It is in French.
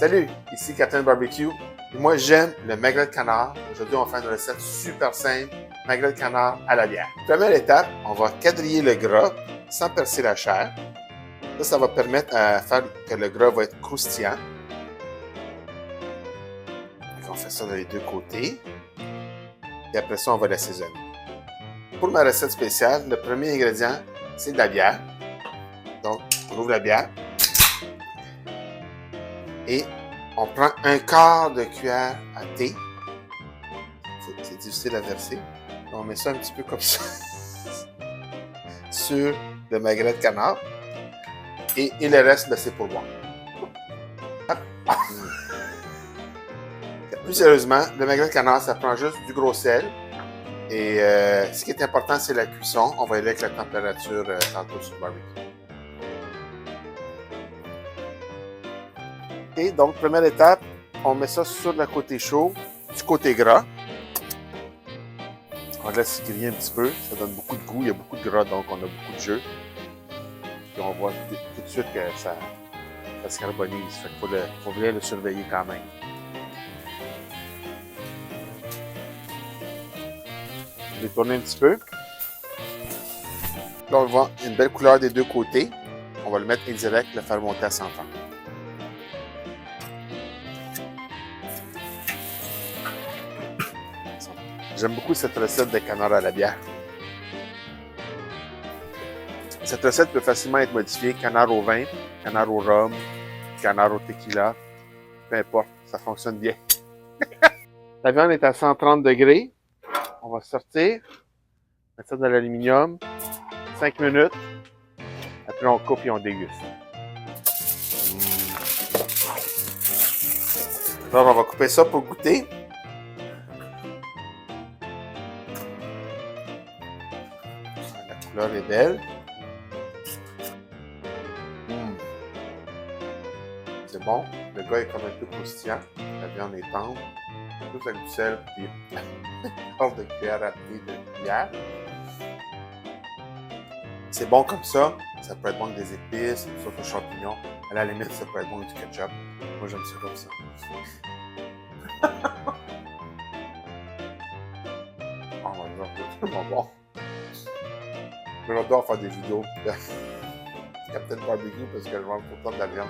Salut, ici Captain Barbecue. Et moi, j'aime le magret de canard. Aujourd'hui, on va faire une recette super simple, magret de canard à la bière. Première étape, on va quadriller le gras sans percer la chair. Ça va permettre à faire que le gras va être croustillant. On fait ça les deux côtés. Et après ça, on va l'assaisonner. Pour ma recette spéciale, le premier ingrédient, c'est de la bière. Donc, on ouvre la bière. Et on prend un quart de cuillère à thé. C'est difficile à verser. On met ça un petit peu comme ça sur le magret de canard. Et le reste, ben, c'est pour boire. Plus sérieusement, le magret de canard, ça prend juste du gros sel. Et ce qui est important, c'est la cuisson. On va y aller avec la température tantôt sur le barbecue. Et donc, première étape, on met ça sur le côté chaud, du côté gras. On laisse griller un petit peu, ça donne beaucoup de goût, il y a beaucoup de gras, donc on a beaucoup de jus. Puis on voit tout de suite que ça se carbonise, fait qu'il faut bien le surveiller quand même. Je vais tourner un petit peu. Là, on voit une belle couleur des deux côtés. On va le mettre indirect, le faire monter à 100 ans. J'aime beaucoup cette recette de canard à la bière. Cette recette peut facilement être modifiée, canard au vin, canard au rhum, canard au tequila, peu importe, ça fonctionne bien. La viande est à 130 degrés. On va sortir, mettre ça dans l'aluminium, 5 minutes. Après, on coupe et on déguste. Alors, on va couper ça pour goûter. La couleur est belle. C'est bon. Le gras est comme un peu croustillant. La viande est tendre. Juste avec du sel et une part de cuillère à thé de bière. C'est bon comme ça. Ça peut être bon avec des épices, une sauce aux champignons. À la limite, ça peut être bon avec du ketchup. Moi, j'aime ça comme ça. Oh my god, c'est tellement bon. J'adore faire des vidéos de Captain Barbecue parce que je mange tout le temps de la viande.